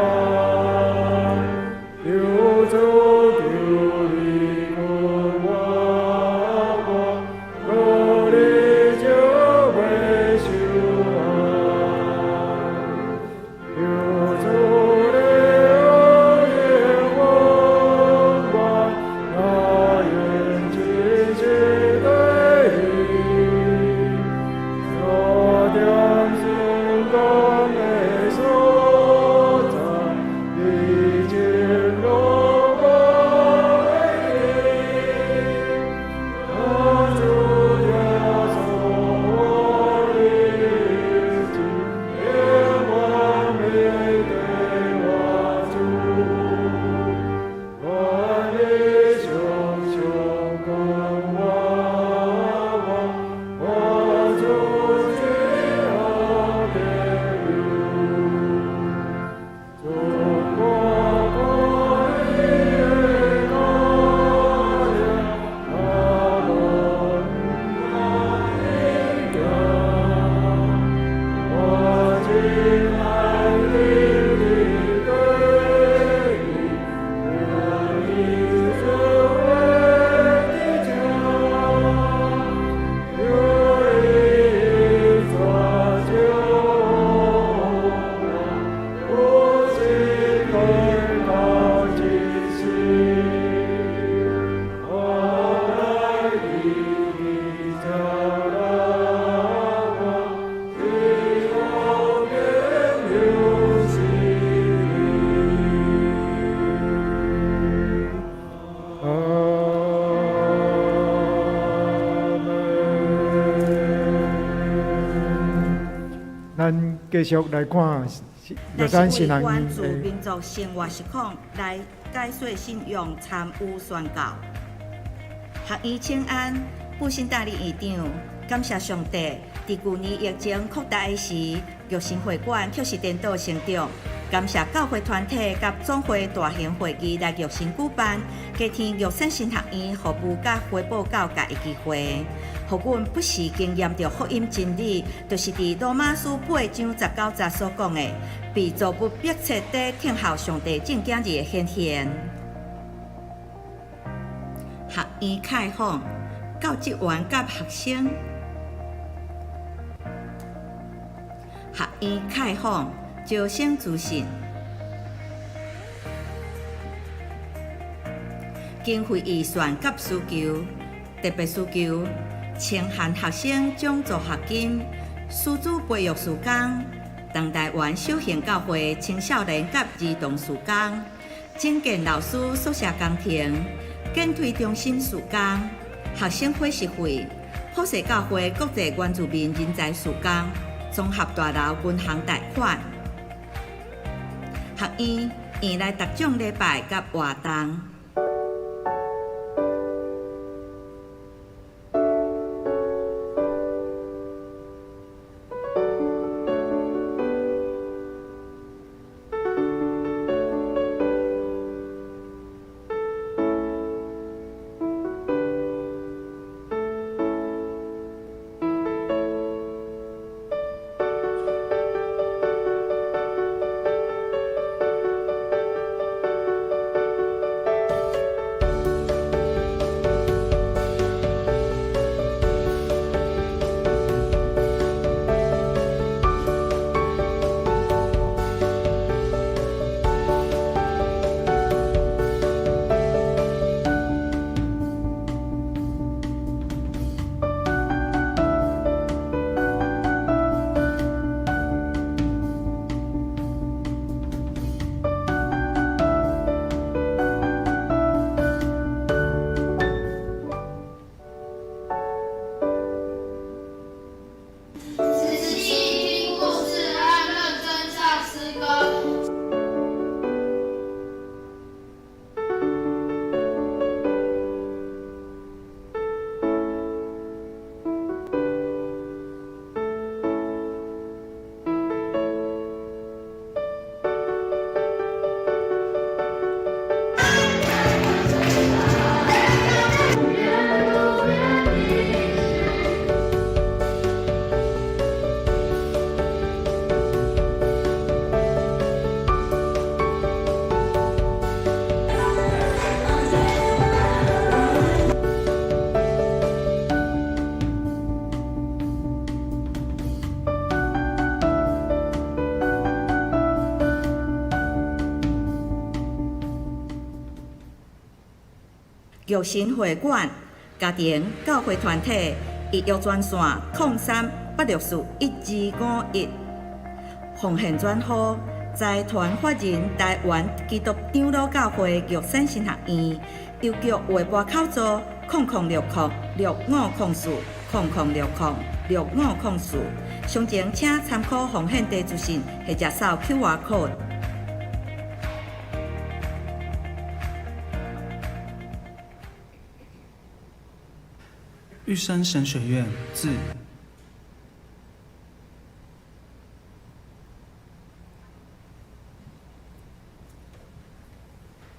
继续来看玉但是为山新人关注院民族生活实况来解说信用参与宣告。学院请安，布新大理院长，感谢上帝，伫去年疫情扩大的时，玉神会馆却是颠倒成长。感谢教会团体甲总会大型会议来玉神举办，加添玉山新学院服务甲回报教界的机会。互阮不时经验着福音真理，就是伫罗马书8章19节所讲的，被造物逼切地听候上帝正经日的显现。学院开放，教职员甲学生。学院开放，招生资讯。经费预算甲需求，特别需求，青汉学生奖助学金，师资培育事工，东台湾小型教会青少年甲儿童事工，增建老师宿舍工程，建推中心事工，学生伙食费，普世教会国际原住民人才事工，综合大楼银行贷款。学院院内逐种礼拜甲活动。玉神会馆家庭教会团体预约专线03-864-1251，奉献专户财团法人台湾基督长老教会玉山神学院，邮局汇拨口座00606504，详情请参考奉献地资讯或者扫 QR code。玉山神学院自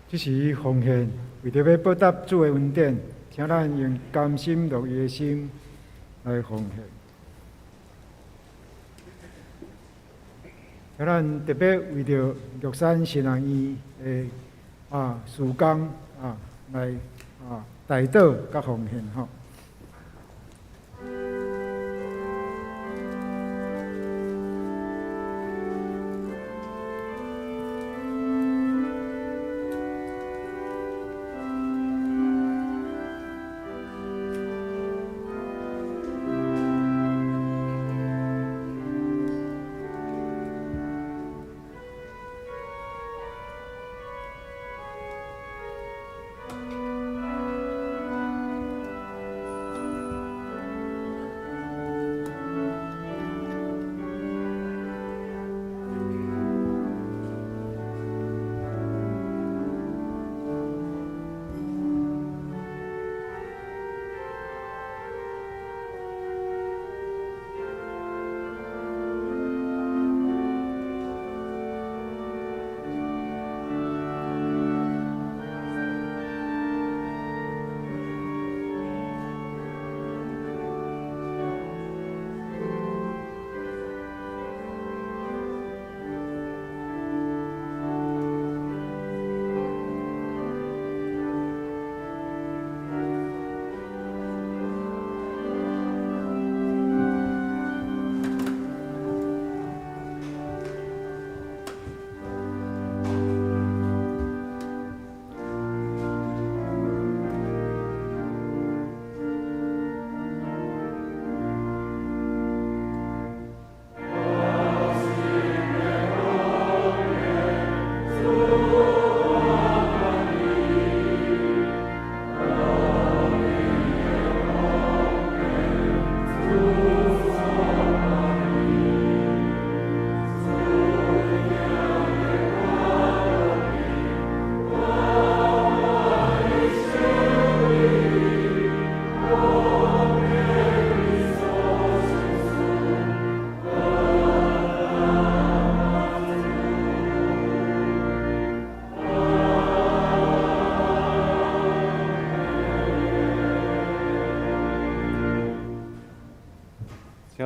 这是奉献，为着要报答主的恩典，请咱用甘心乐意的心来奉献。请咱特别为着玉山神学院的事工来代祷甲奉献吼。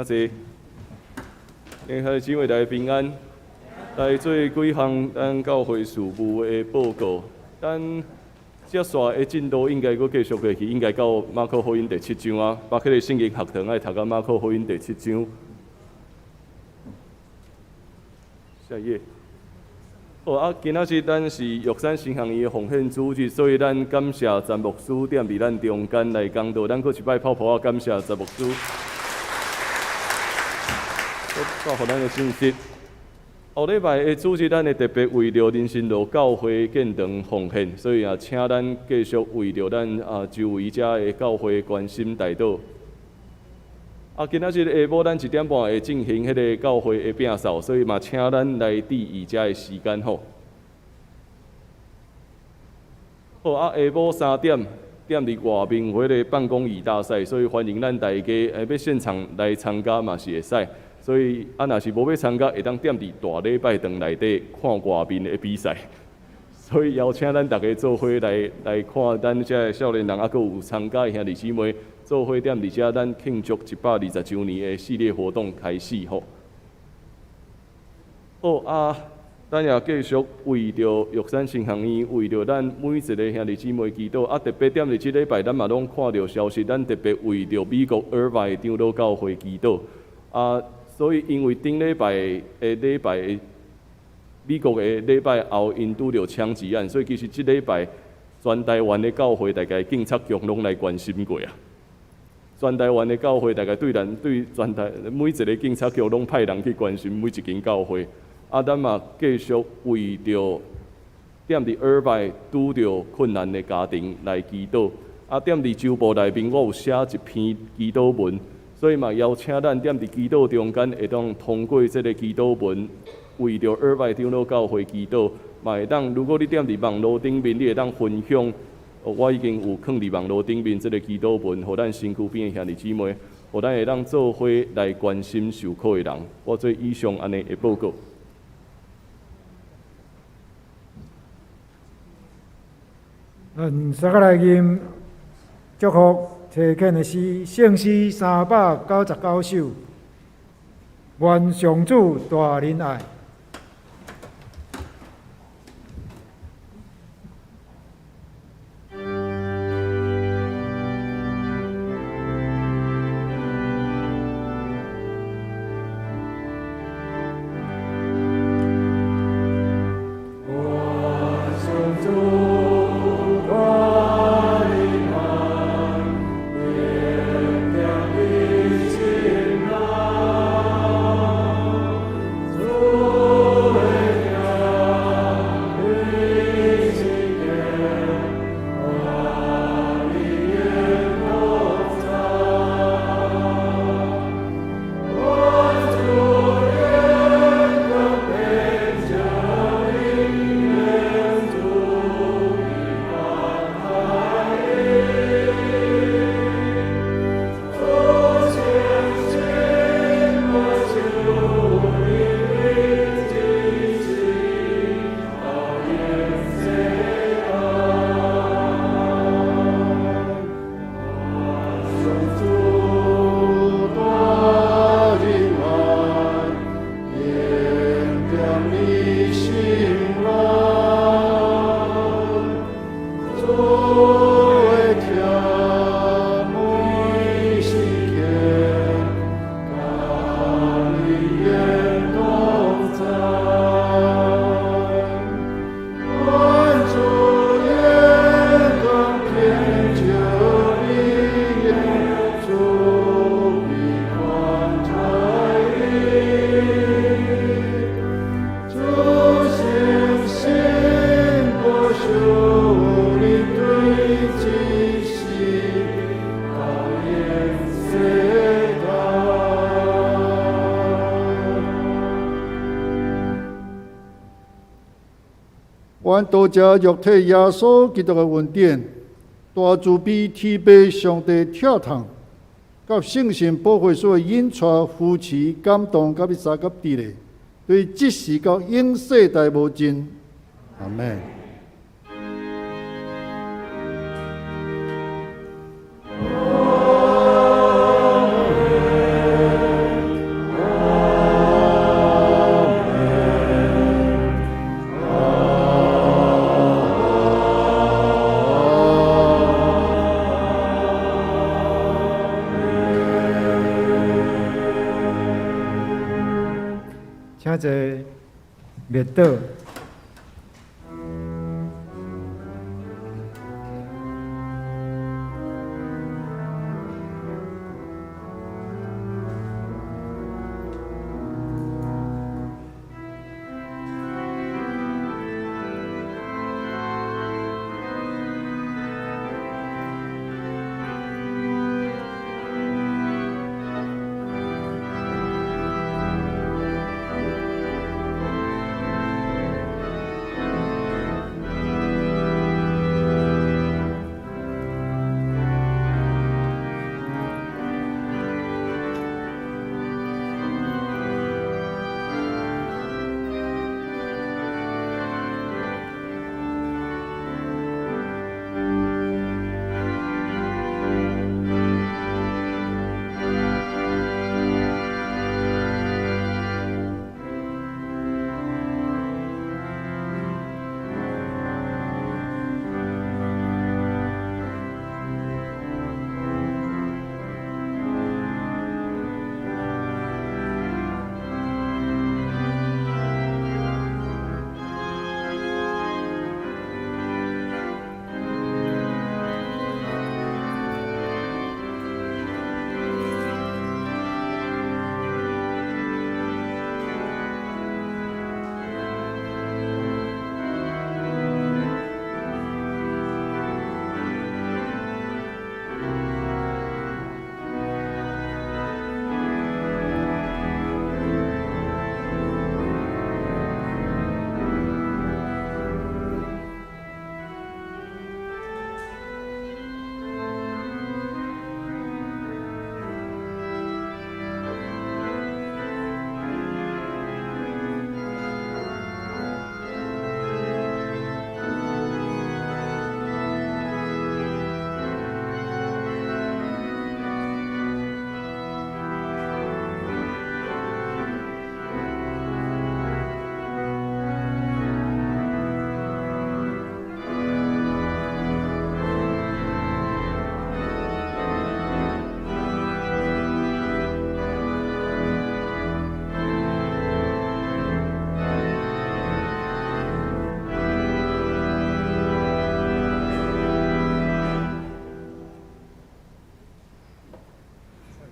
请坐。今下姊妹大家平安。来做几项咱教会事务的报告。咱接续的进度应该阁继续下去，应该到马可福音第7章啊。巴克的圣经学堂爱读到马可福音第7章。下一页。好啊，今仔日咱是玉山新行医的奉献主日，所以咱感谢詹牧师踮伫咱中间来讲道，咱阁一摆泡泡啊，感谢詹牧师。我互咱的信息。后礼拜的主日，咱会特别为着人生路教会建堂奉献，所以请咱继续为着咱周围遮的教会关心代祷。今仔日下晡咱1点半会进行迄个教会的摒扫，所以嘛请咱来注意遮的时间吼。好下晡3点踮伫外面有迄个办公椅大赛，所以欢迎咱大家要现场来参加嘛是会使。所以若是无要参加，会当踮伫大礼拜堂内底看外面的比赛。所以邀请咱大家做伙来看咱遮少年人，阁有参加的兄弟姊妹做伙踮伫遮，咱庆祝120周年的系列活动开始吼。好咱也继续为着玉山新行院，为着咱每一个兄弟姊妹祈祷。特别踮伫即礼拜，咱嘛拢看到消息，咱特别为着美国尔外长老教会祈祷所以，因为顶礼拜美国的礼拜后，因拄着枪击案，所以其实即礼拜全台湾的教会大概警察局拢来关心过啊。全台湾的教会大概对全台每一个警察局拢派人去关心每一间教会。咱嘛继续为着踮伫尔外拄着困难的家庭来祈祷。踮伫周报内面，我有写一篇祈祷文。所以嘛，邀请咱踮伫祈祷中间，会当通过这个祈祷文，为着尔外长老教会祈祷，嘛会当。如果你踮伫网络顶面，你会当分享。我已经有放伫网络顶面这个祈祷文，互咱身躯边的兄弟姊妹，互咱会当做伙来关心受苦的人。我做以上安尼的报告。三个来念祝福。提献的诗，圣诗399首，愿上主大仁爱。愿多谢肉体耶稣基督的恩典，大慈悲天父上帝疼痛，甲圣神保惠所引带扶持感动，甲伊三甲地咧，对即时到永世代无尽。阿门。济灭倒。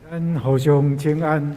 咱互相请安。